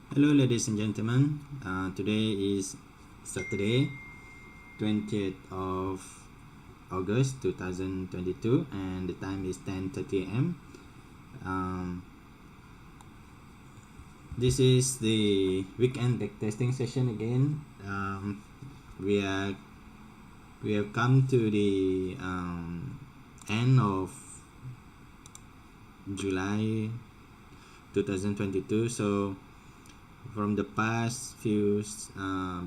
Hello ladies and gentlemen, today is Saturday 20th of August 2022 and the time is 10:30 am. This is the weekend backtesting session again. We have come to the end of July 2022, so from the past few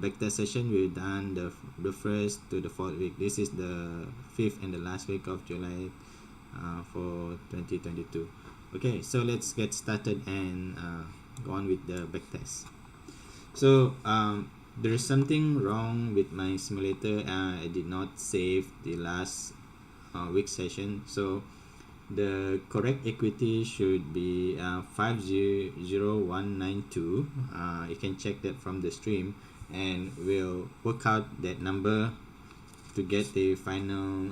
backtest session, we've done the first to the fourth week. This is the fifth and the last week of July for 2022. Okay, so let's get started and go on with the backtest. So there is something wrong with my simulator. I did not save the last week session, so the correct equity should be 500192. You can check that from the stream and we'll work out that number to get the final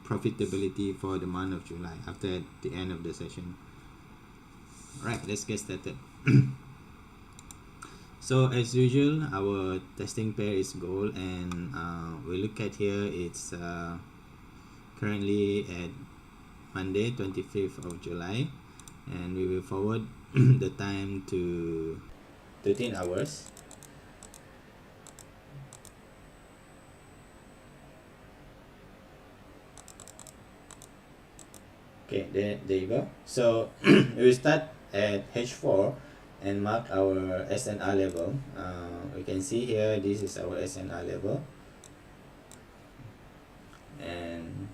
profitability for the month of July after the end of the session. Alright, let's get started. So as usual, our testing pair is gold, and we look at here, it's currently at Monday 25th of July, and we will forward the time to 13 hours. Okay, there you go. So we will start at H4 and mark our SNR level. We can see here, this is our SNR level, and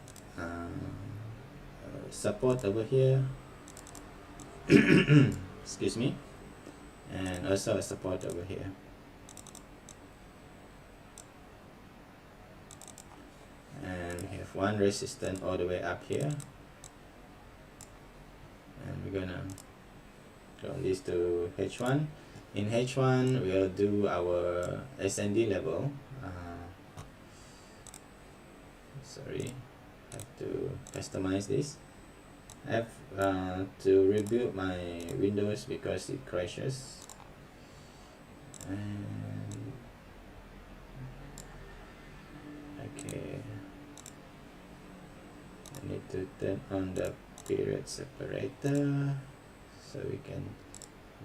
support over here excuse me, and also a support over here. And we have one resistance all the way up here, and we're gonna draw this to H1. In H1 we'll do our SND level. Sorry, have to customize this. I have to rebuild my Windows because it crashes. And okay, I need to turn on the period separator so we can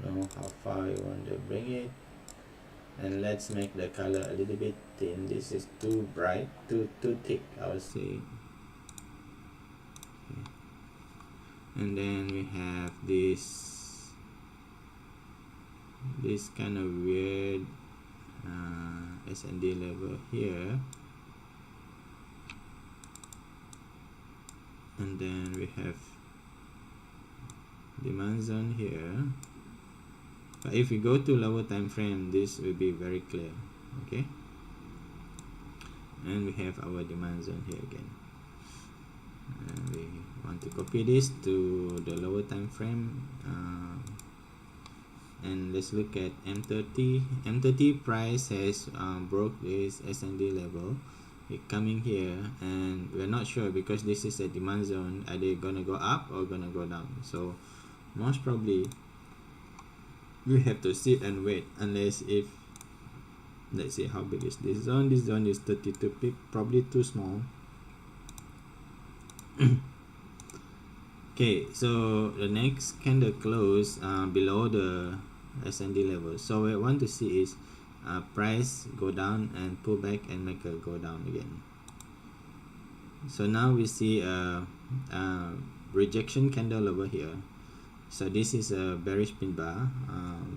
know how far you want to bring it. And let's make the color a little bit thin. This is too bright, too thick, I would say. Okay. And then we have this kind of weird SND level here, and then we have demand zone here. But if we go to lower time frame, this will be very clear. Okay, and we have our demand zone here again, and we want to copy this to the lower time frame. And let's look at M30. M30 price has broke this SND level. It's coming here, and we're not sure because this is a demand zone. Are they gonna go up or gonna go down? So most probably we have to sit and wait, unless if, let's see how big is this zone. This zone is 32 pip, probably too small. Okay, so the next candle close below the SND level. So what I want to see is price go down and pull back and make a go down again. So now we see a rejection candle over here. So this is a bearish pin bar.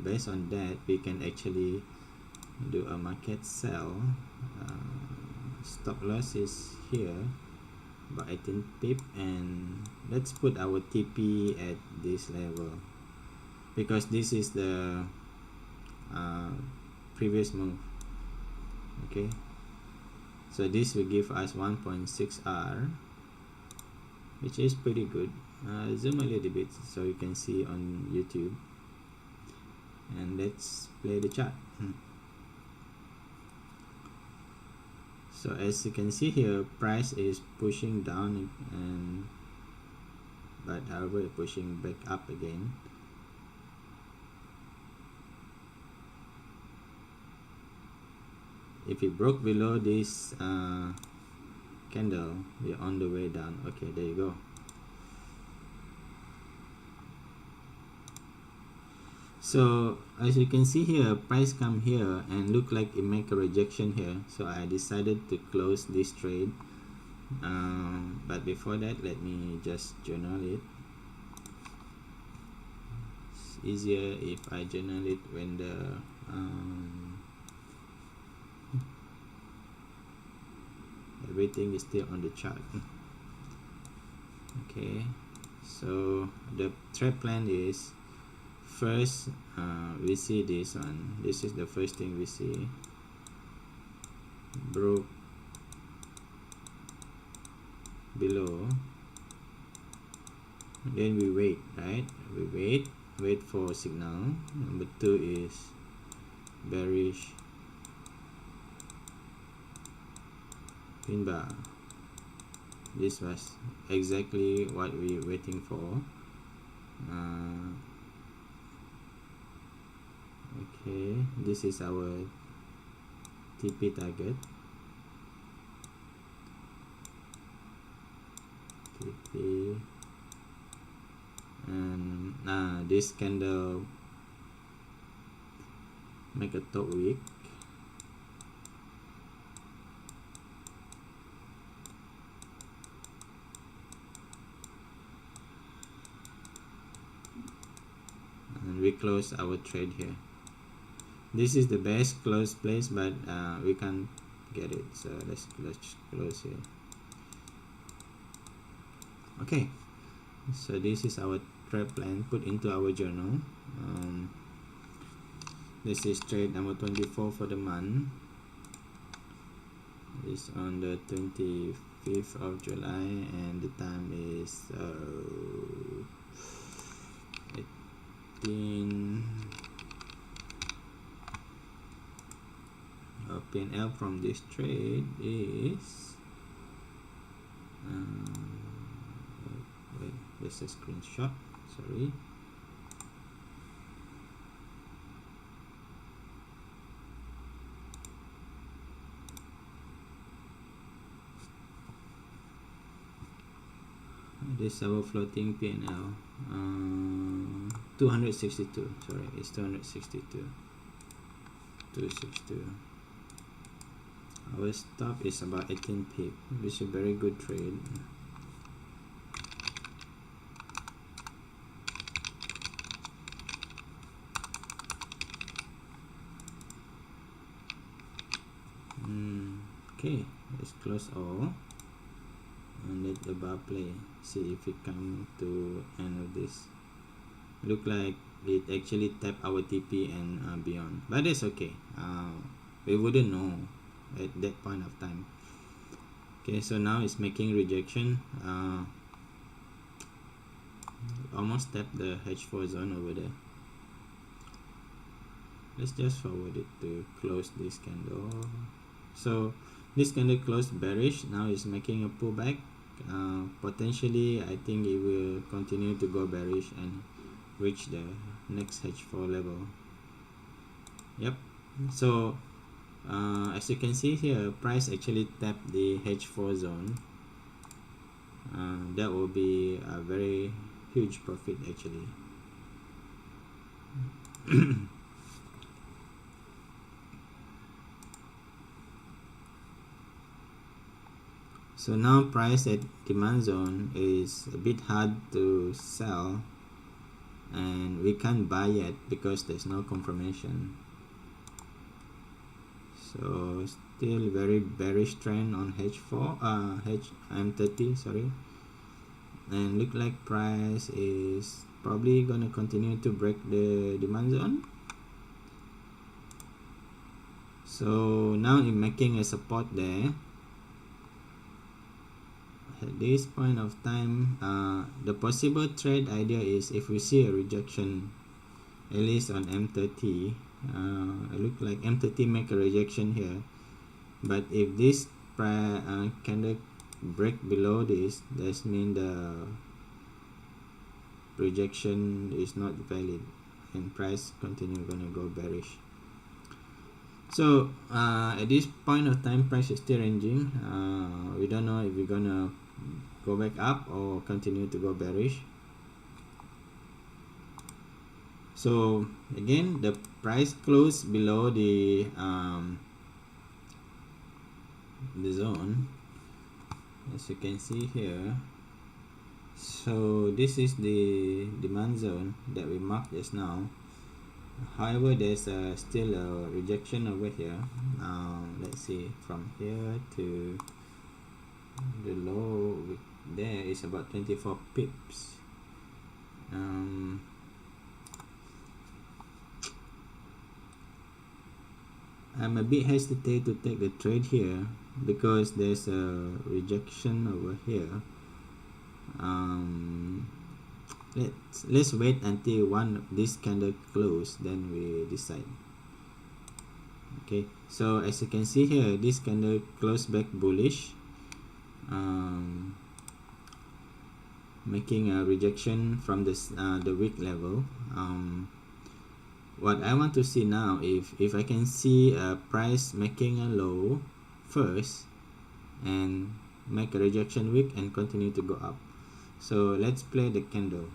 Based on that, we can actually do a market sell. Stop loss is here by 18 pip, and let's put our TP at this level because this is the previous move. Okay, so this will give us 1.6R, which is pretty good. Zoom a little bit so you can see on YouTube, and let's play the chart. So as you can see here, price is pushing down, and but however pushing back up again. if it broke below this candle, we're on the way down. Okay, there you go. So as you can see here, price come here and look like it make a rejection here, so I decided to close this trade. But before that, let me just journal it. It's easier if I journal it when the everything is still on the chart. Okay, so the trade plan is, first we see this one. This is the first thing we see. Broke below, then we wait, right? We wait for signal. Number 2 is bearish pin bar. This was exactly what we were waiting for. Okay, this is our TP target. TP, and this candle make a top wick. And we close our trade here. This is the best close place, but we can't get it, so let's close here. Okay, so this is our trade plan put into our journal. This is trade number 24 for the month. It's on the 25th of July and the time is 18. P&L from this trade is wait, there's a screenshot, sorry. This is our floating P&L. 262, sorry, it's 262. 262. Our stop is about 18 pip, which is a very good trade. Okay, let's close all and let the bar play. See if it come to end of this. Look like it actually tap our TP and beyond, but it's okay. We wouldn't know at that point of time. Okay, so now it's making rejection. Almost tap the H4 zone over there. Let's just forward it to close this candle. So this candle closed bearish. Now it's making a pullback. Potentially I think it will continue to go bearish and reach the next H4 level. Yep, so as you can see here, price actually tapped the H4 zone. That will be a very huge profit actually. So now price at demand zone is a bit hard to sell, and we can't buy yet because there's no confirmation. So still very bearish trend on M30, sorry, and look like price is probably gonna continue to break the demand zone. So now it's making a support there. At this point of time, the possible trade idea is if we see a rejection, at least on M30. It look like M30 make a rejection here, but if this candle break below this, that means the rejection is not valid and price continue gonna go bearish. So at this point of time, price is still ranging. We don't know if we're gonna go back up or continue to go bearish. So again, the price closed below the zone, as you can see here. So this is the demand zone that we marked just now. However, there's still a rejection over here. Let's see, from here to the low there is about 24 pips. I'm a bit hesitant to take the trade here because there's a rejection over here. Let's wait until one of this candle close, then we decide. Okay, so as you can see here, this candle closed back bullish, making a rejection from this the weak level. What I want to see now, if I can see a price making a low first and make a rejection wick and continue to go up. So let's play the candle.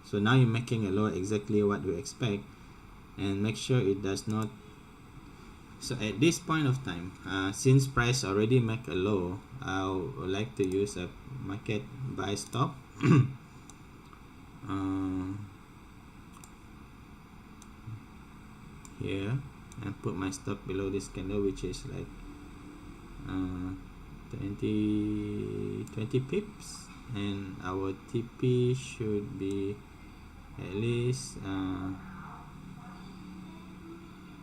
So now you're making a low, exactly what we expect, and make sure it does not. So at this point of time, since price already make a low, I would like to use a market buy stop. Here, and put my stop below this candle, which is like 20 pips, and our TP should be at least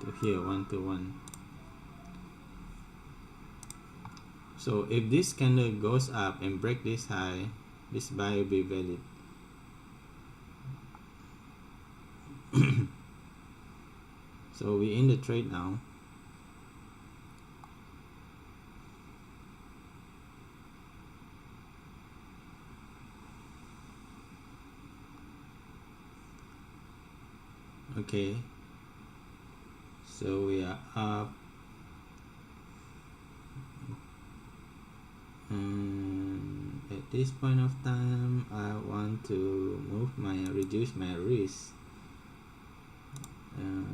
to here, 1 to 1. So if this candle goes up and break this high, this buy will be valid. So we in the trade now. Okay, so we are up, at this point of time I want to reduce my risk.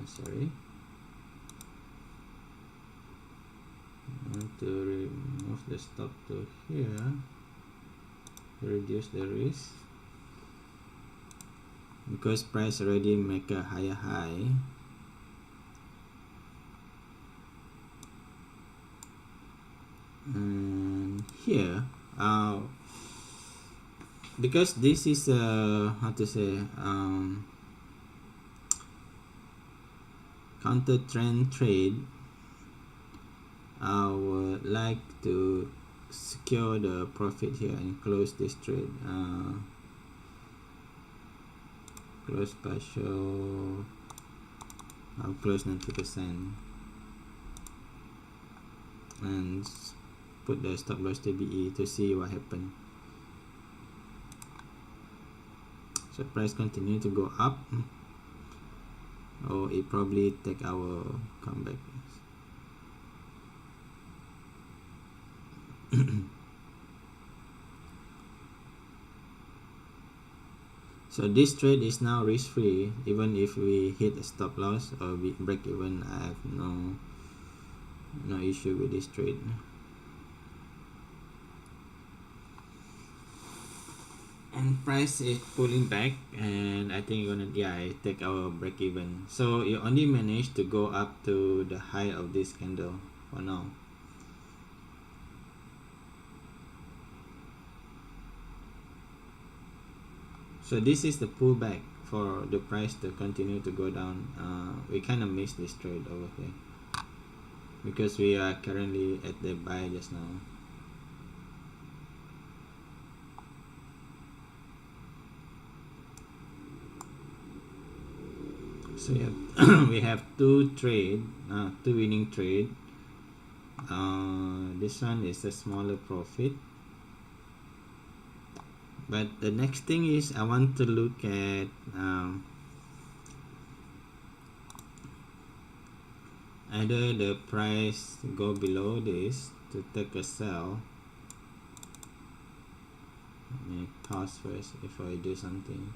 Sorry, I want to remove the stop to here to reduce the risk, because price already make a higher high. And here, because this is how to say, counter trend trade, I would like to secure the profit here and close this trade. Close partial, I'll close 90% and put the stop loss TBE to see what happened. So price continue to go up, or it probably take our comeback. So this trade is now risk free. Even if we hit a stop loss or we break even, I have no issue with this trade. And price is pulling back, and I think I take our break even. So you only managed to go up to the high of this candle for now. So this is the pullback for the price to continue to go down. We kind of missed this trade over here because we are currently at the buy just now. So we have two winning trade. This one is a smaller profit. But the next thing is I want to look at either the price go below this to take a sell. Let me pause first before I do something.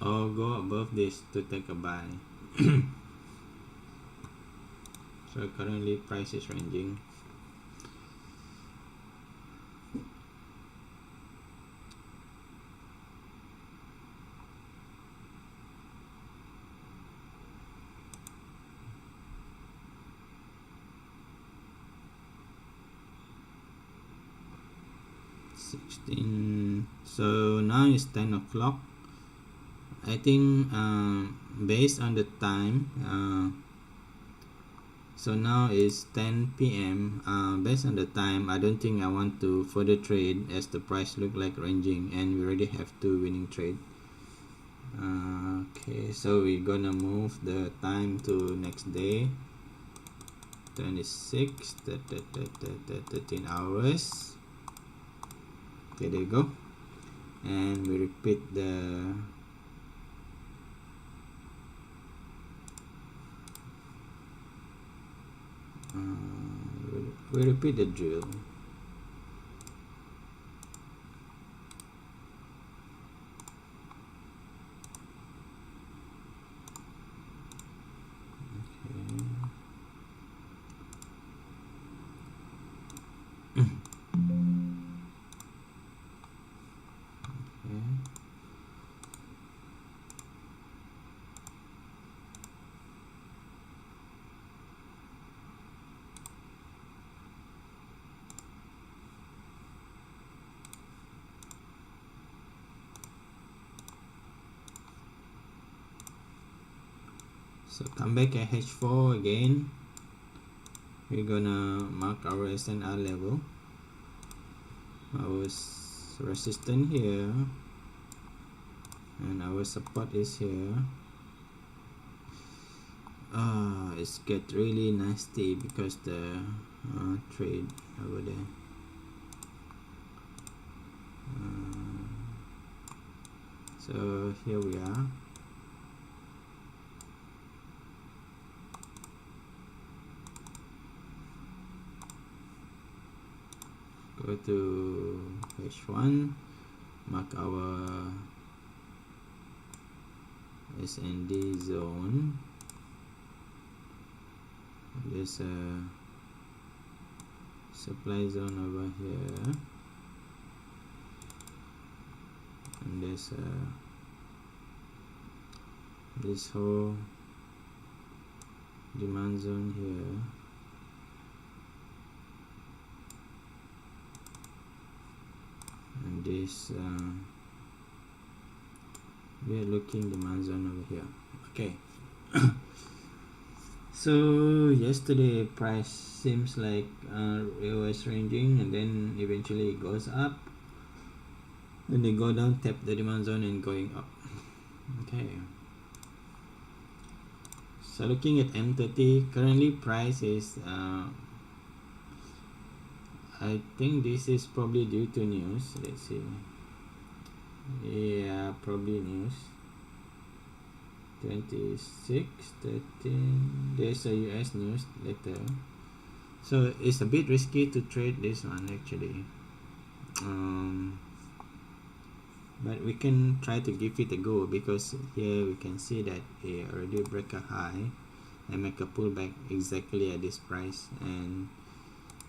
Or go above this to take a buy. So currently price is ranging. So now it's 10 o'clock. I think based on the time, so now it's 10 p.m. Based on the time, I don't think I want to further trade as the price look like ranging and we already have 2 winning trade. Okay, so we're gonna move the time to next day, 26 13 hours. Okay, there you go, and we repeat the we repeat the drill. So come back at H4 again. We're gonna mark our SNR level. Our resistance here, and our support is here. It's get really nasty because the trade over there. So here we are. Go to H1, mark our SND zone. There's a supply zone over here, and there's this whole demand zone here. And this we are looking demand zone over here. Okay. So yesterday price seems like it was ranging, and then eventually it goes up, and they go down, tap the demand zone and going up. Okay, so looking at M30, currently price is I think this is probably due to news. Let's see. Yeah, probably news. 26 13. There's a US news later, so it's a bit risky to trade this one actually. But we can try to give it a go, because here we can see that it already break a high and make a pullback exactly at this price. And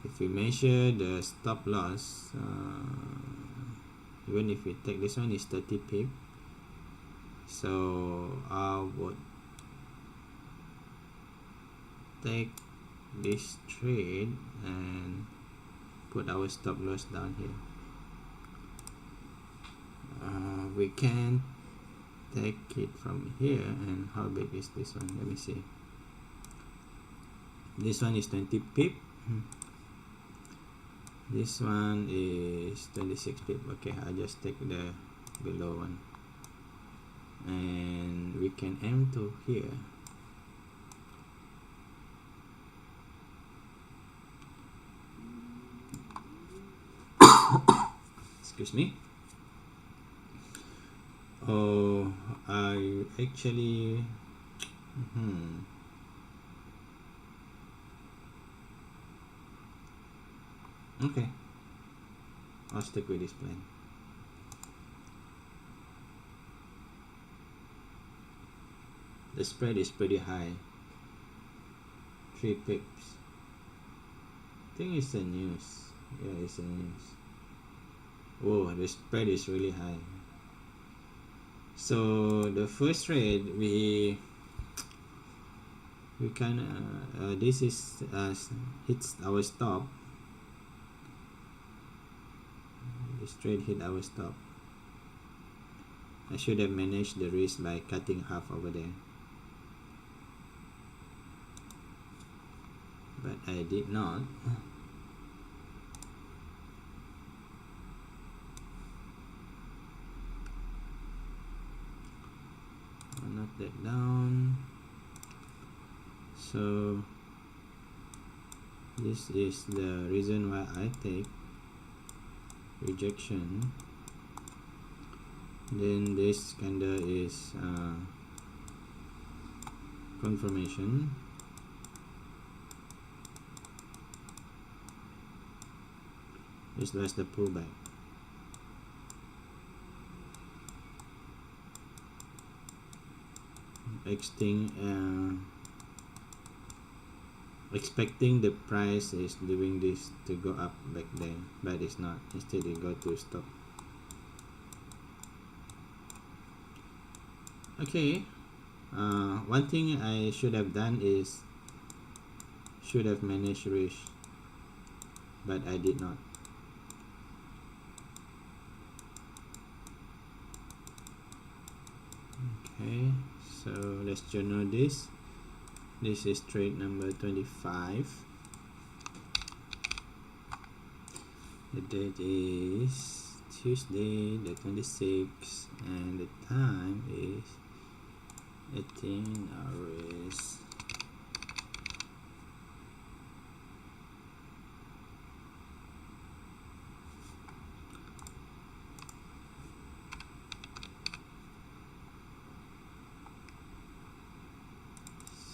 if we measure the stop loss, even if we take this one, is 30 pip. So I would take this trade and put our stop loss down here. We can take it from here. And how big is this one? Let me see. This one is 20 pip. This one is 26 pip. Okay, I'll just take the below one, and we can aim to here. excuse me. Oh, I actually okay, I'll stick with this plan. The spread is pretty high, 3 pips. I think it's a news. Yeah, it's a news. Whoa, the spread is really high. So the first trade we kind of this is hits our stop. This trade hit our stop. I should have managed the risk by cutting half over there, but I did not. I'll knock that down. So this is the reason why I take rejection. Then this candle is confirmation. This was the pullback. Expecting the price is doing this to go up back there, but it's not. Instead it got to stop. Okay, one thing I should have done is should have managed risk, but I did not. Okay, so let's journal this. This is trade number 25. The date is Tuesday the 26th and the time is 18 hours.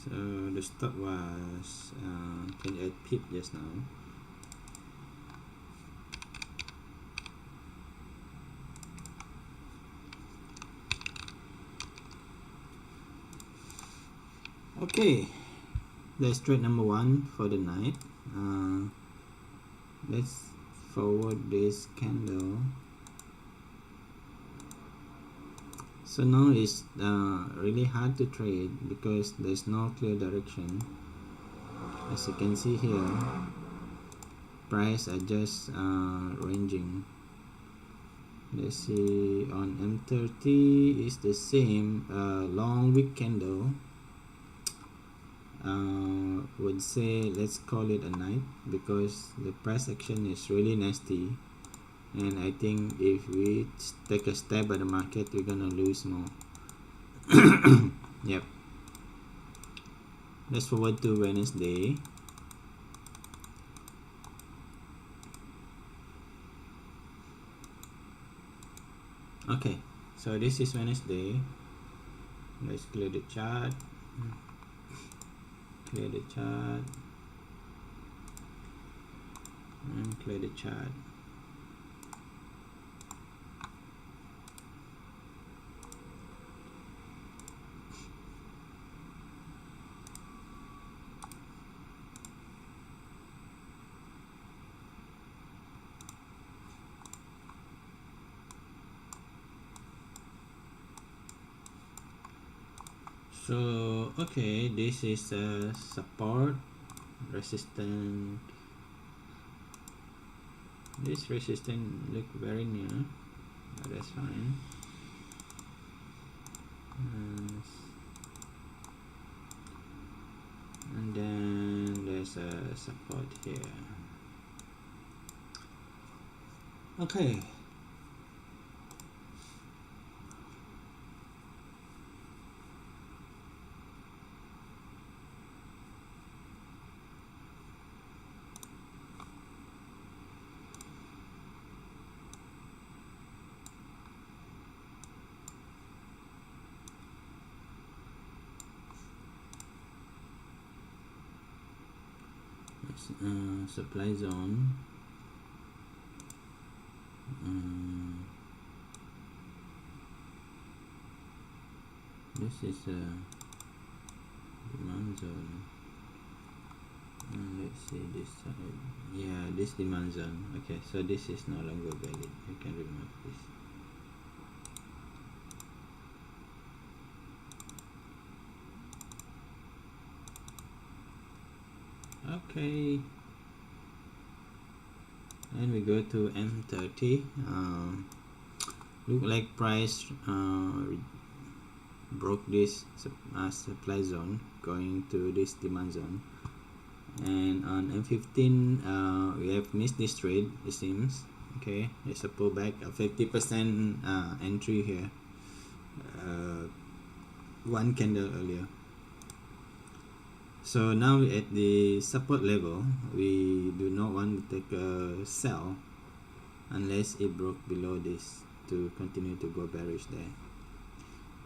So the stop was 28 pip just now. Okay, that's trade number 1 for the night. Let's forward this candle. So now it's really hard to trade because there's no clear direction. As you can see here, price are just ranging. Let's see, on M30 is the same long wick candle. Would say let's call it a night because the price action is really nasty, and I think if we take a stab at the market, we're gonna lose more. Yep. Let's forward to Wednesday. Okay, so this is Wednesday. Let's clear the chart. Clear the chart and clear the chart. So okay, this is a support, resistance. This resistance look very near, but that's fine. And then there's a support here. Okay. supply zone. This is a demand zone. Let's see this side. Yeah, this demand zone. Okay, so this is no longer valid. You can remove this. Okay, and we go to M30. Look like price broke this supply zone going to this demand zone, and on M15 we have missed this trade, it seems. Okay, it's a pullback, a 50% entry here, one candle earlier. So now at the support level, we do not want to take a sell unless it broke below this to continue to go bearish there.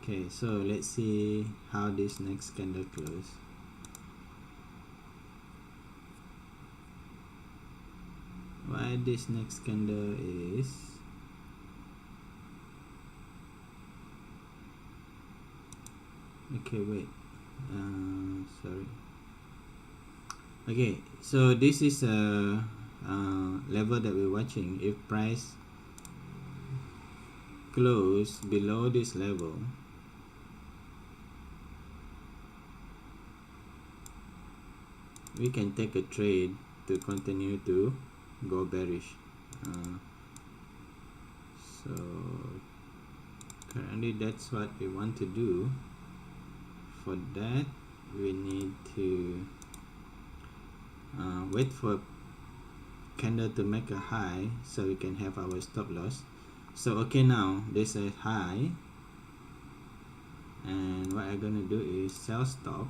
Okay, so let's see how this next candle close. Why this next candle is okay, wait, sorry. Okay, so this is a level that we're watching. If price close below this level, we can take a trade to continue to go bearish. So currently that's what we want to do. For that, we need to wait for candle to make a high so we can have our stop loss. So okay, now there's a high, and what I'm gonna do is sell stop.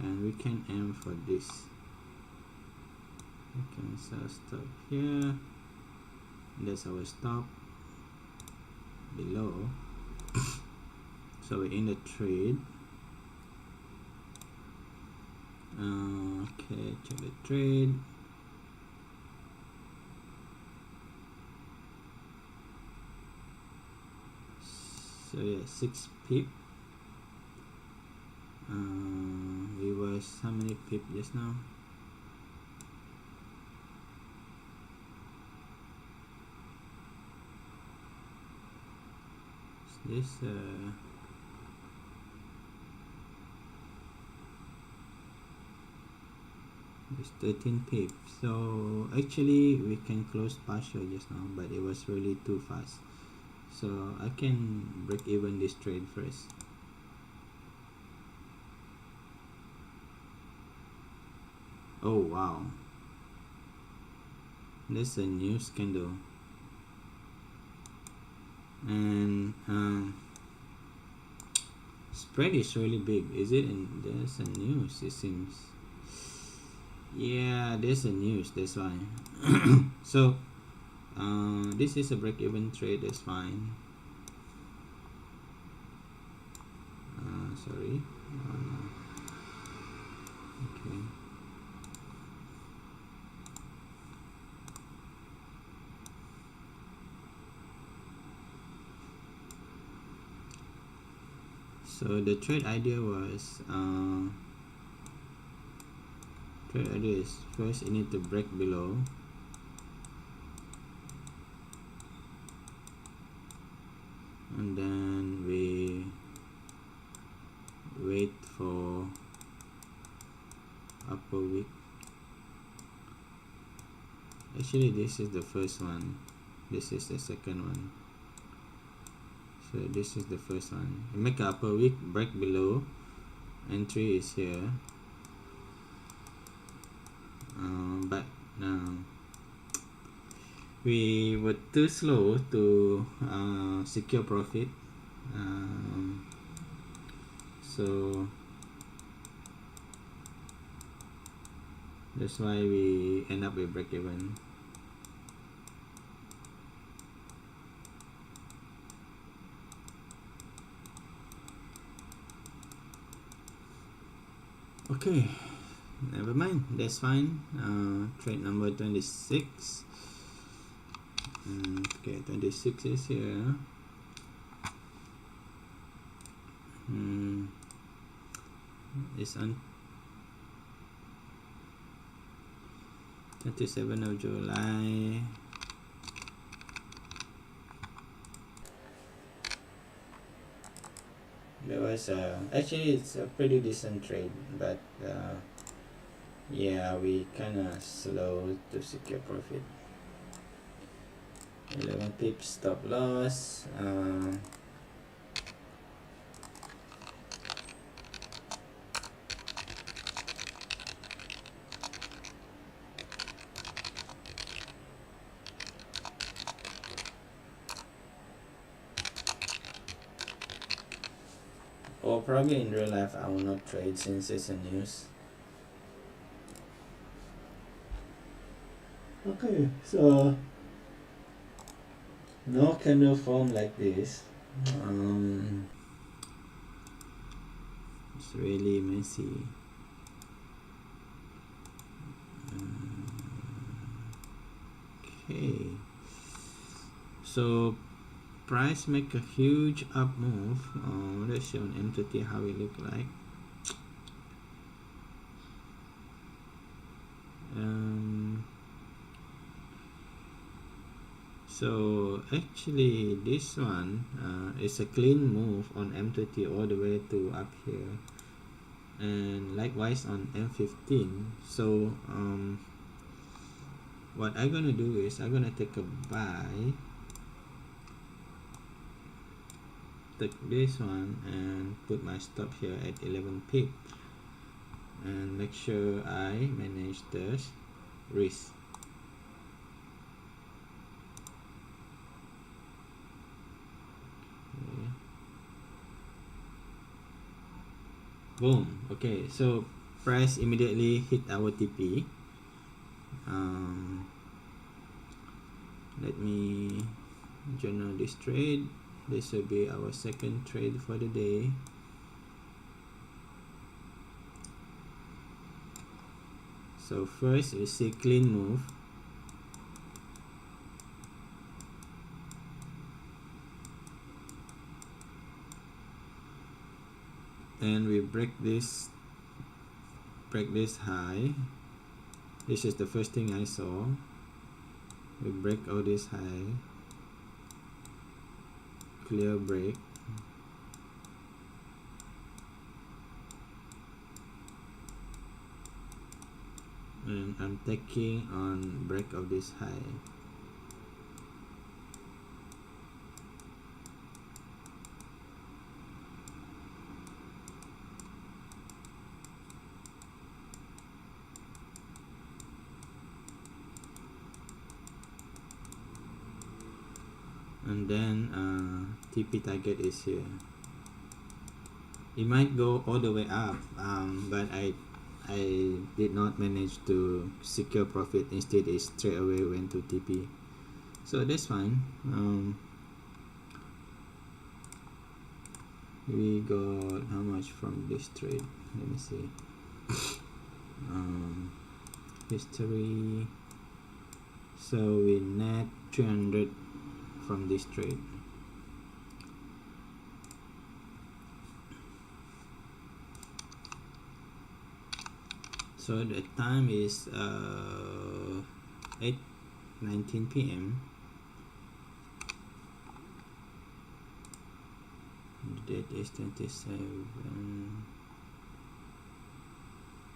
And we can aim for this. We can sell stop here. That's our stop below. So we're in the trade. Okay, check the trade. So yeah, 6 pip. We was how many pip just now? This it's 13 pips. So actually we can close partial just now, but it was really too fast. So I can break even this trade first. Oh wow, that's a new candle, and spread is really big. Is it? And there's a news, it seems. Yeah, there's a news, that's why. So this is a break-even trade, that's fine. Sorry. Okay. So the trade idea was is first you need to break below, and then we wait for upper wick. Actually this is the first one, this is the second one. So this is the first one. You make an upper wick, break below, entry is here. But we were too slow to secure profit. So that's why we end up with break even. Okay, never mind, that's fine. Trade number 26. Okay, 26 is here. It's on 27th of July. There was actually it's a pretty decent trade, but yeah, we kind of slow to secure profit. 11 pips stop loss. Or probably in real life I will not trade since it's a news. Okay, so no candle form like this. It's really messy. Okay, so price make a huge up move. Let's show an entity how it look like. So actually this one is a clean move on M30 all the way to up here, and likewise on M15. So what I'm gonna do is I'm gonna take a buy, take this one and put my stop here at 11 pip and make sure I manage the risk. Okay. Boom. Okay, so price immediately hit our TP. Let me journal this trade. This will be our second trade for the day. So first we see clean move. And we break this high. This is the first thing I saw. We break all this high, clear break, and I'm taking on break of this high. And then TP target is here. It might go all the way up, but I did not manage to secure profit. Instead it straight away went to TP, so that's fine. We got how much from this trade? Let me see. History. So we net 300 from this trade. So the time is 8:19 p.m. The date is 27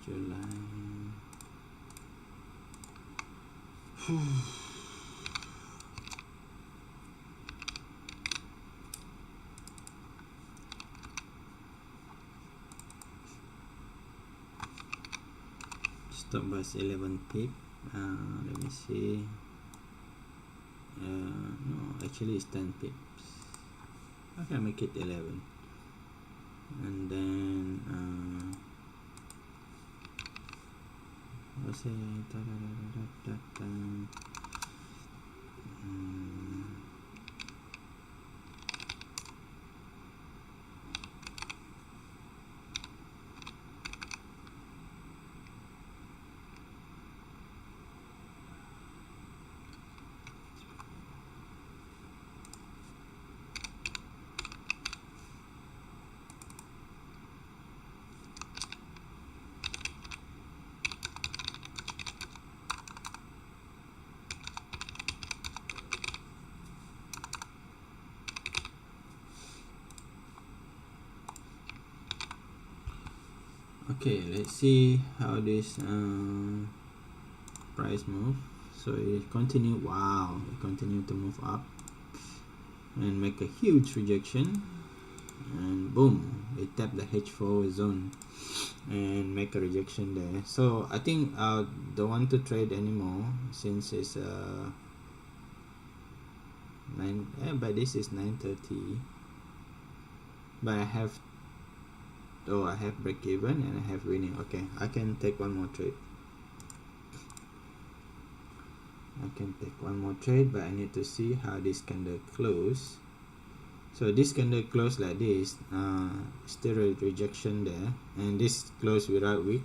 July. Stop loss 11 pip. Let me see. No, actually it's 10 pips. I can make it 11. And then what's it? Okay, let's see how this price move. So it continue. Wow, it continued to move up and make a huge rejection, and boom, it tapped the H4 zone and make a rejection there. So I think I don't want to trade anymore since it's 9. But this is 9:30. But I have break even and I have winning. Okay, I can take one more trade. But I need to see how this candle close. So this candle close like this, still a rejection there, and this close without wick.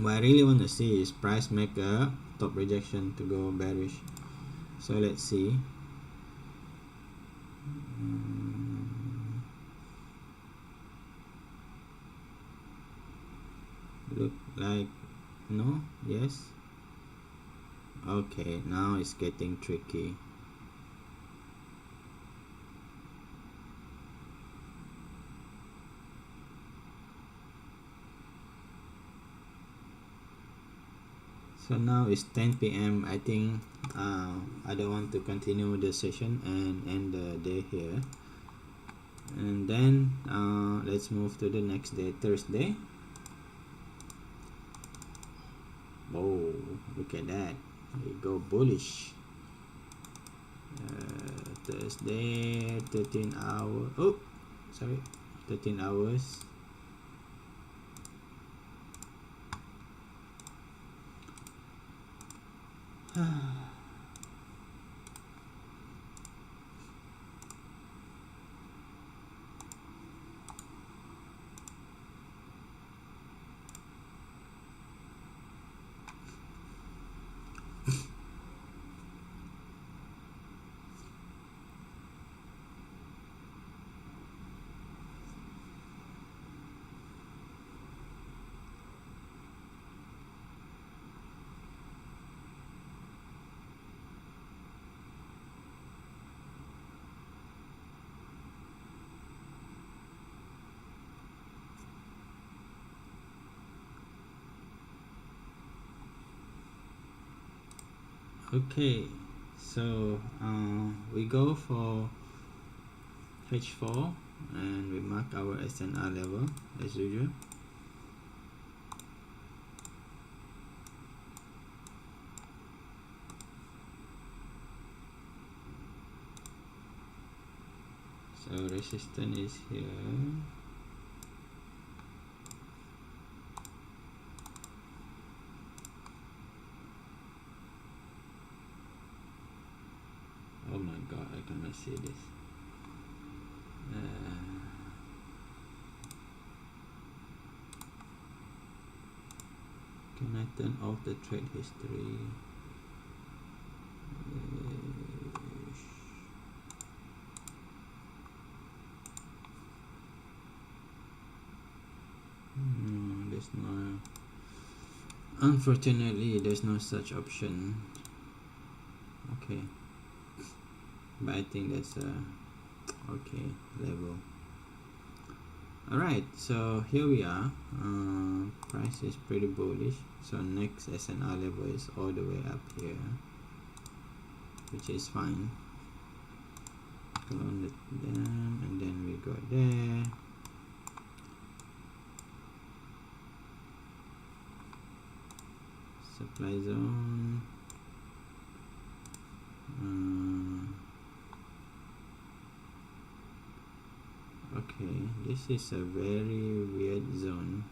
What I really want to see is price make a top rejection to go bearish. So let's see. Look like no. Yes. Okay, now it's getting tricky. So now it's 10 p.m. I think I don't want to continue the session and end the day here. And then let's move to the next day, Thursday. Oh, look at that. We go bullish. Thursday, 13 hours. Oh, sorry, 13 hours. Okay, so we go for H4 and we mark our SNR level as usual. So resistance is here. Oh my god, I cannot see this. Can I turn off the trade history? No, there's no. Unfortunately, there's no such option. Okay, but I think that's a okay level. Alright, so here we are. Price is pretty bullish, so next SNR level is all the way up here, which is fine. Clone it down and then we go there. Supply zone. Okay, this is a very weird zone.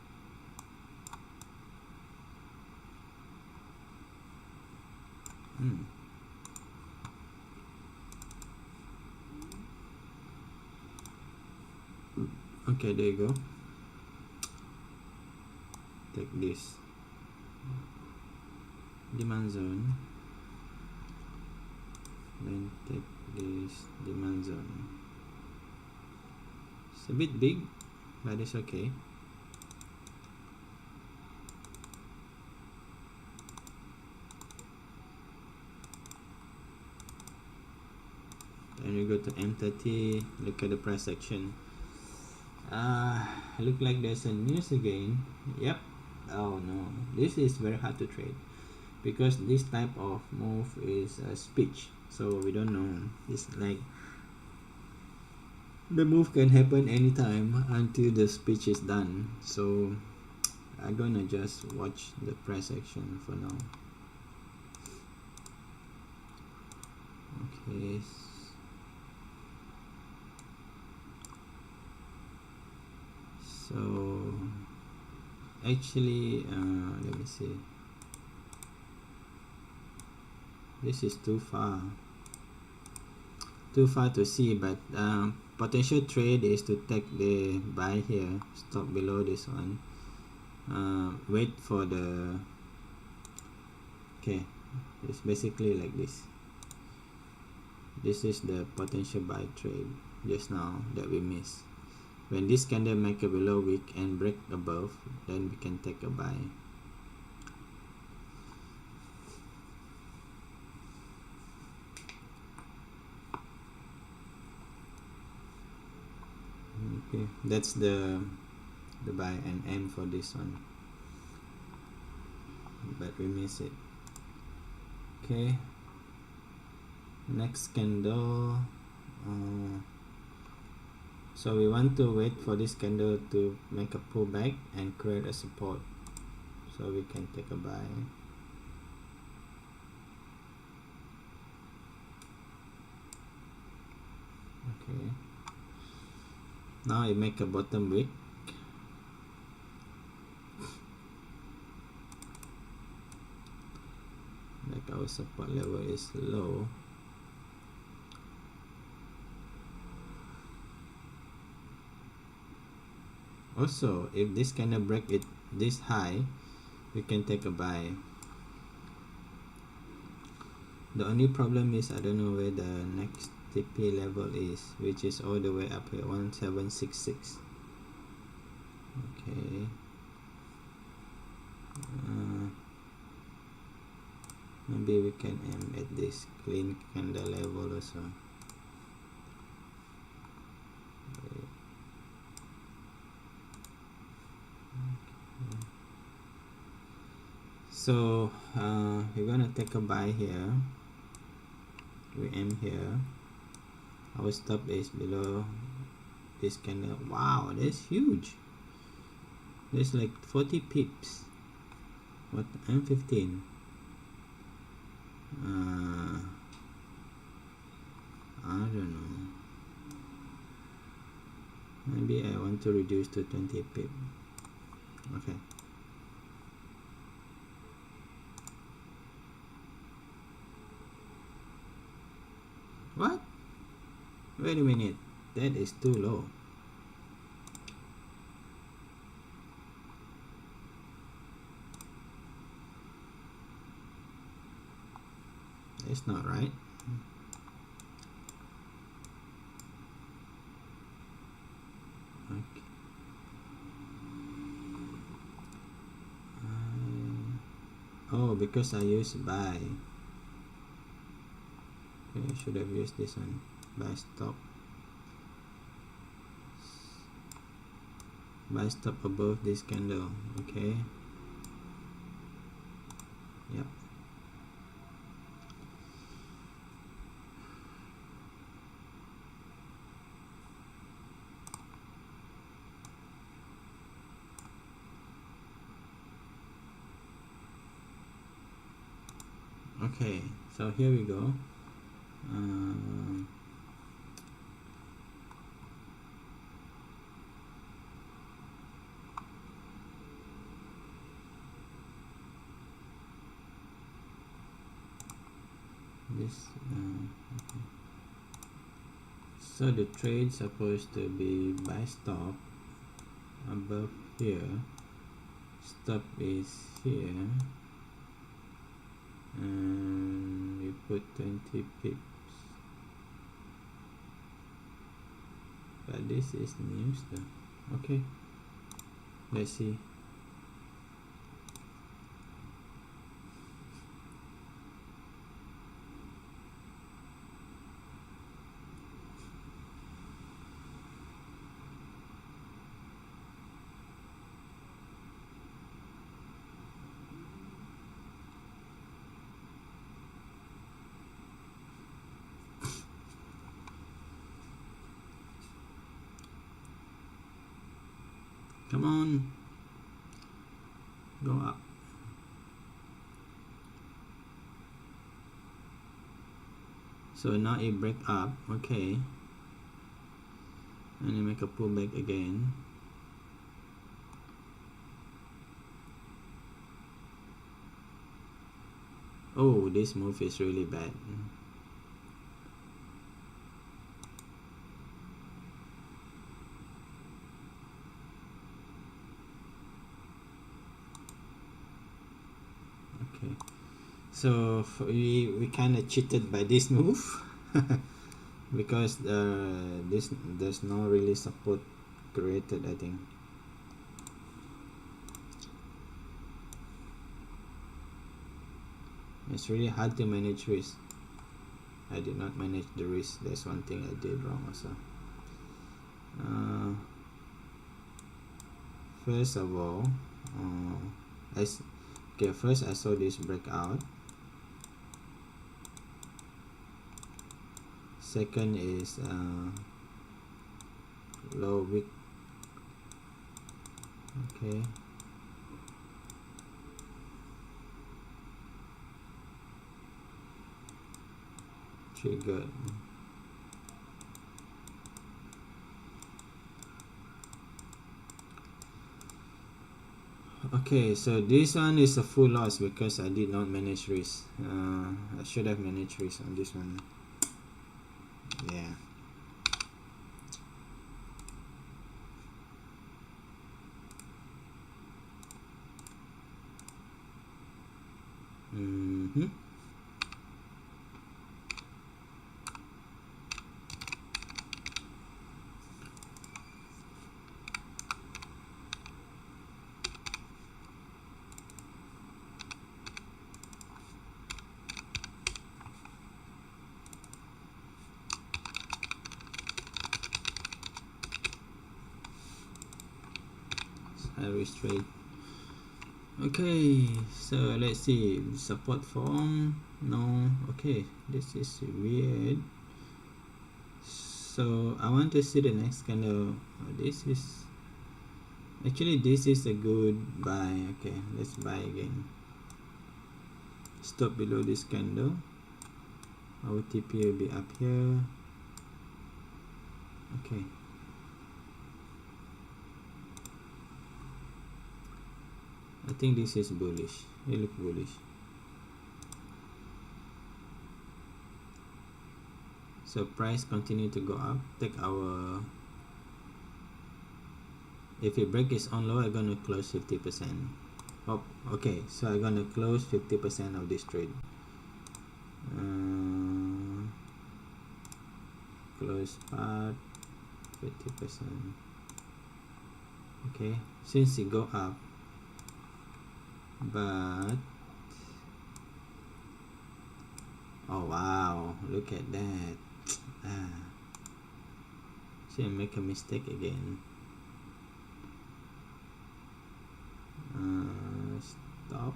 Okay, there you go. Take this demand zone, then take this demand zone. It's a bit big, but it's okay. Then we go to M30, look at the price action. Look like there's a news again. Yep. Oh no, this is very hard to trade because this type of move is a speech, so we don't know. It's like the move can happen anytime until the speech is done. So I'm gonna just watch the price action for now. Okay. So actually, let me see. This is too far to see, but potential trade is to take the buy here, stop below this one, wait for the, okay, it's basically like this. This is the potential buy trade just now that we missed. When this candle make a below wick and break above, then we can take a buy. Okay, that's the buy and aim for this one, but we miss it. Okay, next candle. So we want to wait for this candle to make a pullback and create a support, so we can take a buy. Okay, now I make a bottom wick. Like our support level is low. Also, if this candle break it this high, we can take a buy. The only problem is I don't know where the next TP level is, which is all the way up here, 1766. Okay. Maybe we can aim at this clean candle level also. Okay. So we're gonna take a buy here. We aim here. Our stop is below this candle. Wow, that's huge. That's like 40 pips. What? I'm 15. I don't know. Maybe I want to reduce to 20 pip. Okay. What? Wait a minute. That is too low. It's not right. Okay. Oh, because I used buy. Okay, I should have used this one. Buy stop. Buy stop above this candle. Okay. Yep. Okay, so here we go. This okay. So the trade supposed to be buy stop above here, stop is here, and we put 20 pips, but this is new stuff. Okay, let's see. Come on, go up. So now it break up, okay, and you make a pullback again. Oh, this move is really bad. Okay, so we kind of cheated by this move because there's no really support created, I think. It's really hard to manage risk. I did not manage the risk. That's one thing I did wrong also. First of all, first I saw this breakout. Second is low wick. Okay. Triggered. Okay, so this one is a full loss because I did not manage risk. I should have managed risk on this one. Yeah. High risk trade. Okay, so let's see, support form, no. Okay, this is weird. So I want to see the next candle. This is actually, this is a good buy. Okay, let's buy again. Stop below this candle. Our TP will be up here. Okay, I think this is bullish. It looks bullish. So price continue to go up. Take our, if it break its own low, I'm gonna close 50%. Oh, okay, so I'm gonna close 50% of this trade. Close part 50%. Okay, since it go up, but oh wow, look at that. See, I make a mistake again. Stop.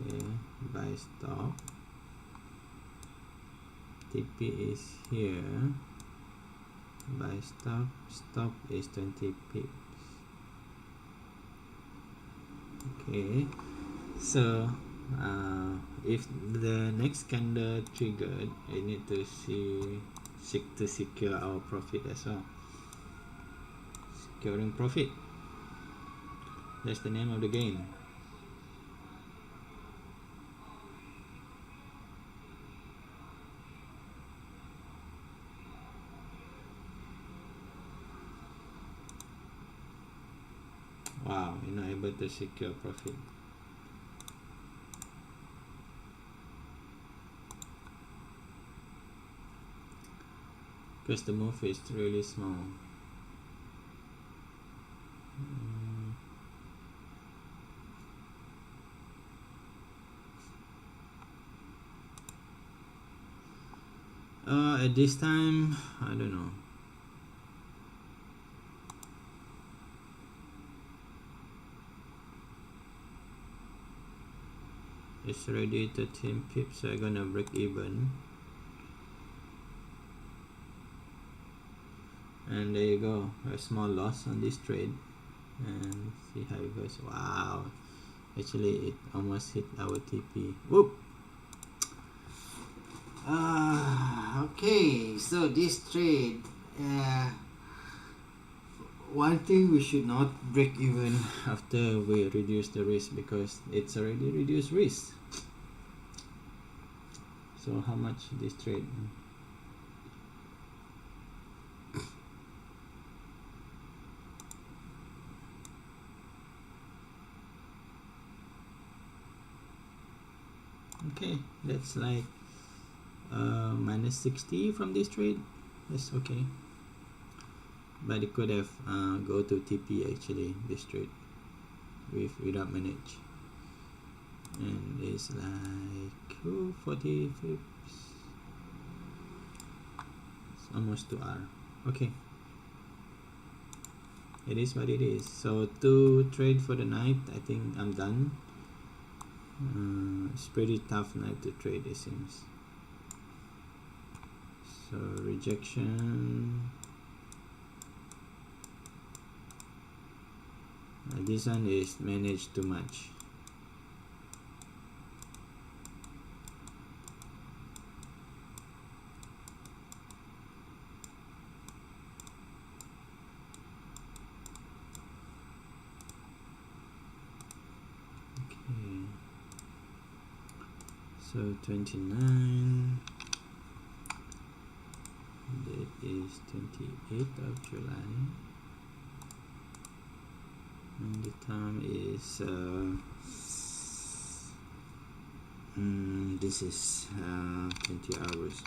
Okay, buy stop. TP is here. Buy stop. Stop is 20 pips. Okay, so if the next candle triggered, I need to seek to secure our profit as well. Securing profit, that's the name of the game. Wow, you're not able to secure profit. Because the move is really small. At this time, I don't know. It's already 13 pips, so I'm gonna break even. And there you go, a small loss on this trade. And see how it goes. Wow, actually it almost hit our TP. Whoop. Okay, so this trade, one thing, we should not break even after we reduce the risk, because it's already reduced risk. So how much this trade? Okay, that's like minus 60 from this trade. That's okay, but it could have go to TP actually, this trade, without manage. And it's like 40 pips. It's almost 2R. Okay, it is what it is. So 2 trade for the night. I think I'm done. It's pretty tough night to trade, it seems. So rejection. This one is managed too much. Okay. So 29. That is 28th of July. And the time is this is 20 hours.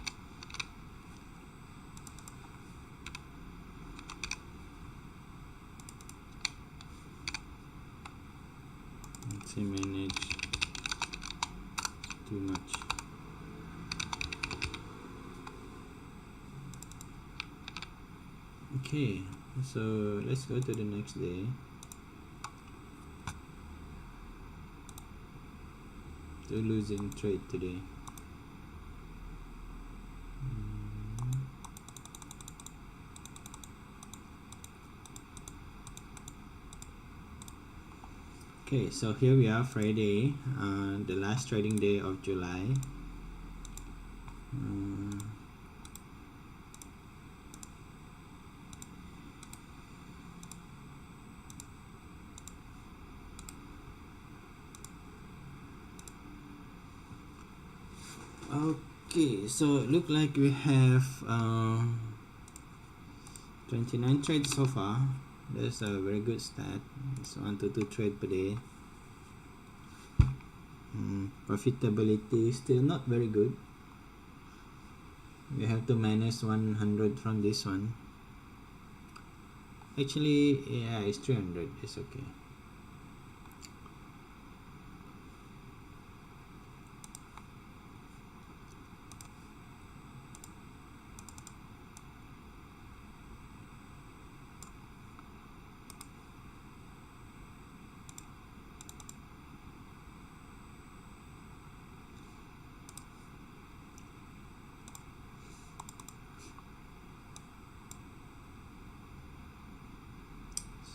Let's say manage too much. Okay, so let's go to the next day. To losing trade today. Okay, so here we are, Friday, the last trading day of July. Okay, so look like we have 29 trades so far. That's a very good start. It's 1 to 2 trade per day. Profitability is still not very good. We have to minus 100 from this one. Actually, yeah, it's 300. It's okay.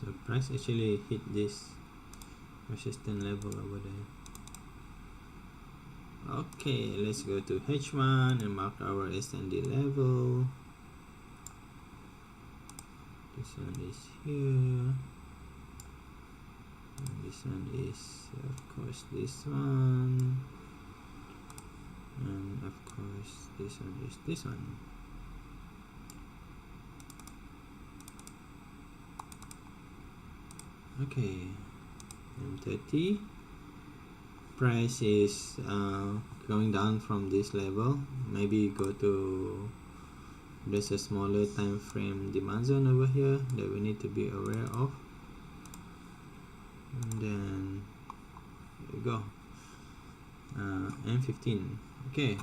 So price actually hit this resistance level over there. Okay, let's go to H1 and mark our SND level. This one is here, and this one is of course this one, and of course this one is this one. Okay, M30 price is going down from this level. Maybe go to, there's a smaller time frame demand zone over here that we need to be aware of. And then there you go, M15. Okay,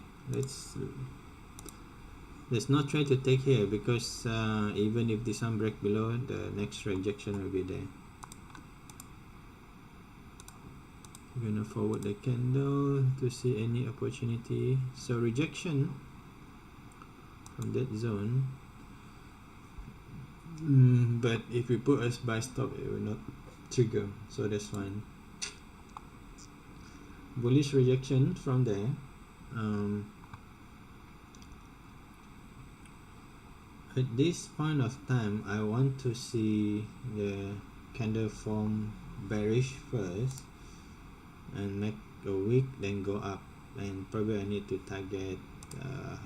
let's not try to take here, because even if this one break below, the next rejection will be there. We're gonna forward the candle to see any opportunity. So rejection from that zone, but if we put a buy stop, it will not trigger, so that's fine. Bullish rejection from there. At this point of time, I want to see the candle form bearish first and make a wick, then go up, and probably I need to target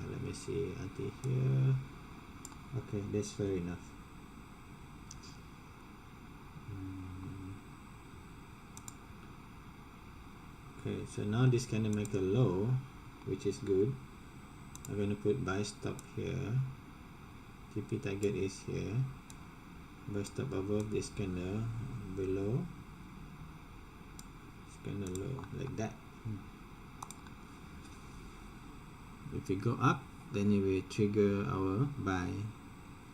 let me see until here. Okay, that's fair enough. Okay, so now this candle make a low, which is good. I'm gonna put buy stop here. TP target is here. Buy stop above this candle, below this candle low, like that. If we go up, then it will trigger our buy.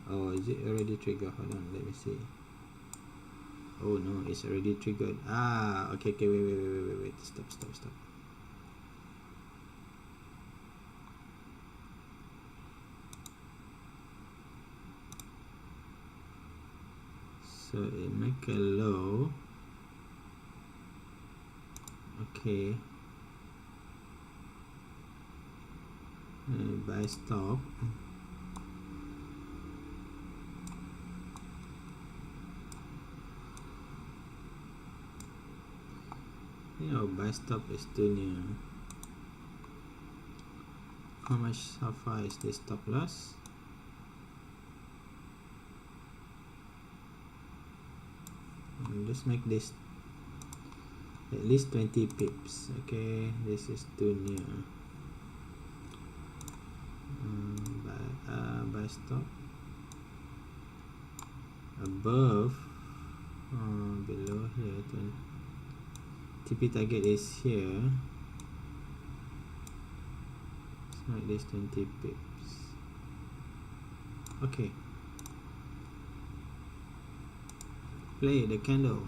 Oh, is it already triggered? Hold on, let me see. Oh no, it's already triggered. Okay, wait, stop. So it make a low. Okay, buy stop. Buy stop is too near. How far is this stop loss? Let's make this at least 20 pips. Okay, this is too near. Buy stop above, below here. TP target is here. Let's make this 20 pips. Okay, play the candle.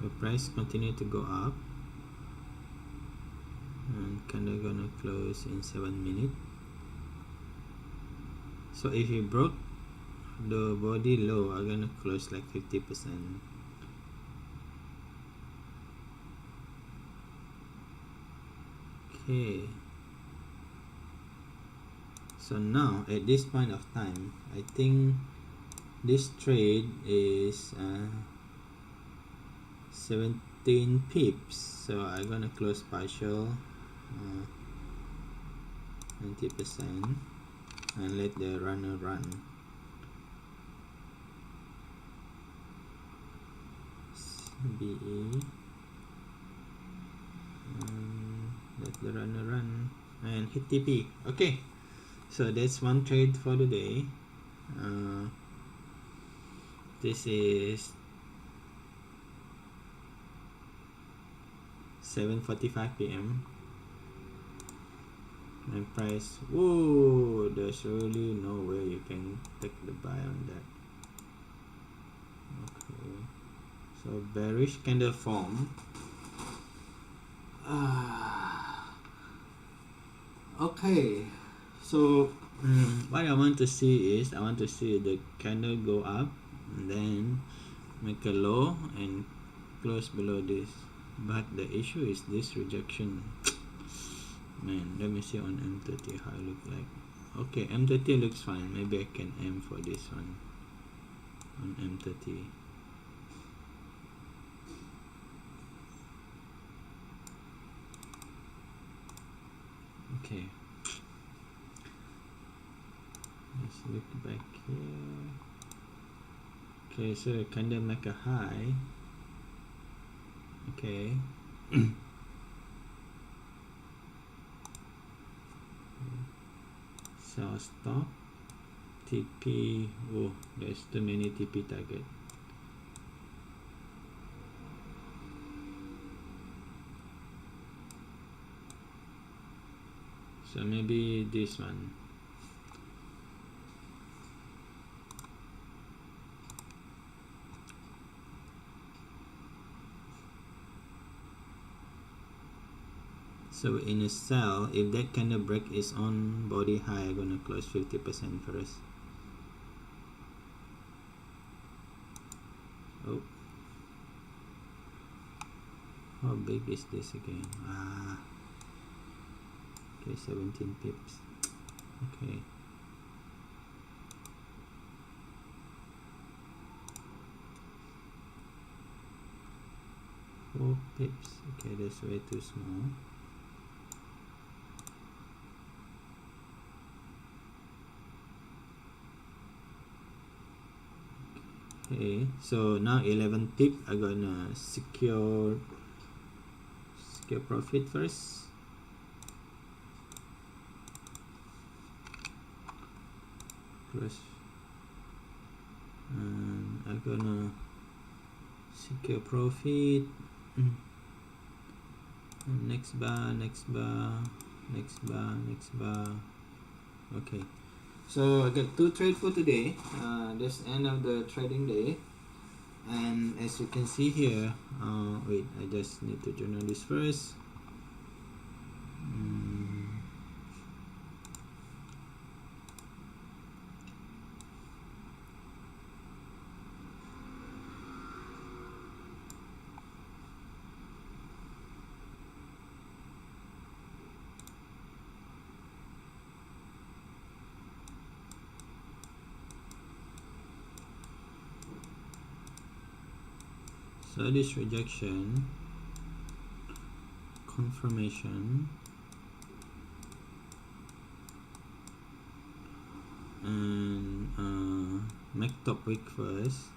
So price continue to go up, and candle gonna close in 7 minutes. So if you broke the body low, I'm gonna close like 50%. Okay, so now at this point of time, I think this trade is 17 pips, so I'm gonna close partial 90% and let the runner run. BE, let the runner run and hit TP. Okay, so that's one trade for the day. This is 7:45 p.m. and price, whoa, there's really no way you can take the buy on that. Okay, so bearish candle form. Okay, so what I want to see is, I want to see the candle go up and then make a low and close below this. But the issue is this rejection. Man, let me see on M30 how it look like. Okay, M30 looks fine. Maybe I can aim for this one on M30. Okay, let's look back here. Okay, so I kinda make a high. Okay. Sell stop. TP. Oh, there's too many TP target. So maybe this one. So in a sell, if that kind of break is on body high, I'm gonna close 50% first. Oh, how big is this again? Okay, 17 pips. Okay. Four pips. Okay, that's way too small. Okay, so now 11 pip. I'm gonna secure profit first. Close, and I'm gonna secure profit. Next bar, next bar, next bar, next bar. Okay, so I got 2 trades for today. That's the end of the trading day. And as you can see here, wait, I just need to journal this first. So this rejection, confirmation, and make top wick first.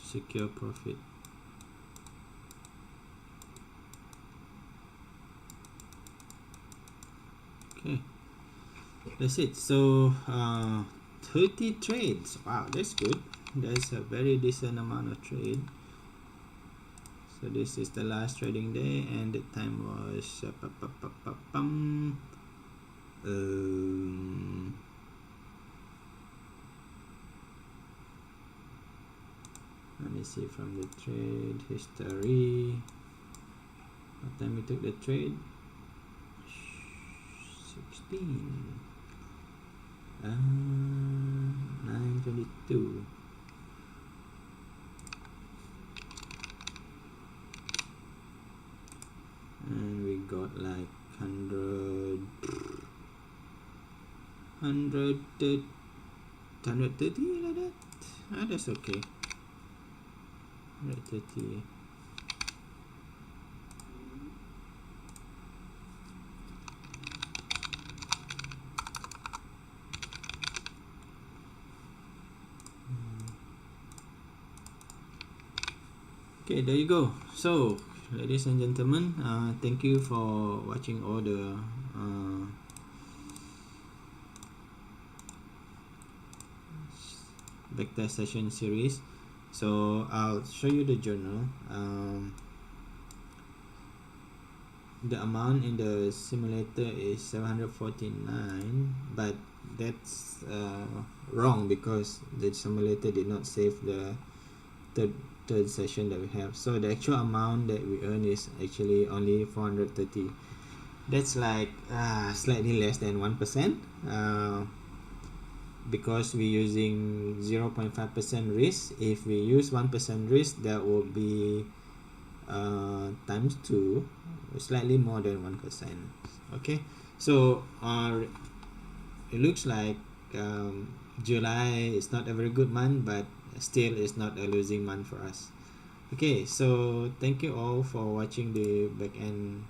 Secure profit. Okay, that's it. So 30 trades. Wow, that's good. That's a very decent amount of trade. So this is the last trading day, and the time was let me see from the trade history. What time we took the trade? 16. 9:22. And we got like 130 like that. That's okay. 130. Okay, there you go. So ladies and gentlemen, thank you for watching all the backtest session series. So I'll show you the journal. The amount in the simulator is 749, but that's wrong because the simulator did not save the third session that we have. So the actual amount that we earn is actually only 430. That's like slightly less than 1%, because we're using 0.5% risk. If we use 1% risk, that will be times 2, slightly more than 1%. Okay, so it looks like July is not a very good month, but still it's not a losing month for us. Okay, so thank you all for watching the weekend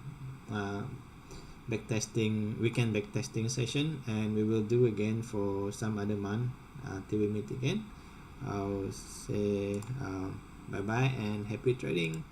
backtesting session, and we will do again for some other month till we meet again. I'll say bye bye and happy trading.